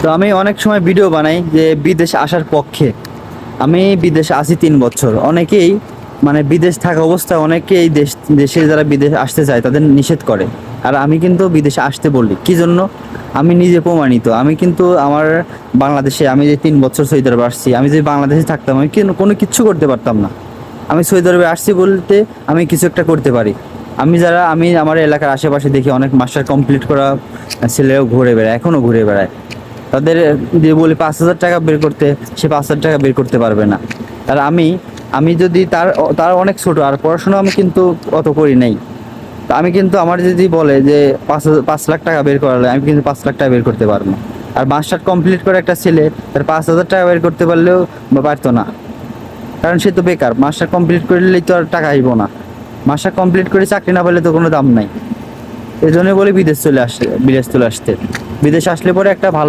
তো আমি অনেক সময় ভিডিও বানাই যে বিদেশ আসার পক্ষে। আমি বিদেশে আছি 3 বছর। অনেকেই মানে বিদেশ থাকা অবস্থায় অনেকেই দেশে যারা বিদেশ আসতে চায় তাদের নিষেধ করে। আর আমি কিন্তু বিদেশে আসতে বলি কি জন্য? আমি নিজে প্রমাণিত। আমি কিন্তু আমার বাংলাদেশে আমি যে 3 বছর সৌদি আরবে আসছি, আমি যদি বাংলাদেশে থাকতাম আমি কিন্তু কোনো কিচ্ছু করতে পারতাম না। আমি সৌদি আরবে আসছি বলতে আমি কিছু একটা করতে পারি। আমি আমার এলাকার আশেপাশে দেখি অনেক মাস্টার কমপ্লিট করা ছেলেরাও ঘুরে বেড়ায়, এখনও ঘুরে বেড়ায়। তাদের দিয়ে বলি 5,000 টাকা বের করতে, সে 5,000 টাকা বের করতে পারবে না। আর আমি আমি যদি তার অনেক ছোট, আর পড়াশোনা আমি কিন্তু অত করি নাই। তো আমি কিন্তু আমার যদি বলে যে 5 লাখ টাকা বের করালে আমি কিন্তু 5 লাখ টাকা বের করতে পারবো। আর মাস্টার কমপ্লিট করে একটা ছেলে তার 5,000 টাকা বের করতে পারলেও বা পারতো না, কারণ সে তো বেকার। মাস্টার কমপ্লিট করলেই তো আর টাকা আইব না। মাস্টার কমপ্লিট করে চাকরি না পেলে তো কোনো দাম নাই। এই জন্য বলি বিদেশ চলে আসতে। বিদেশ আসলে পরে একটা ভালো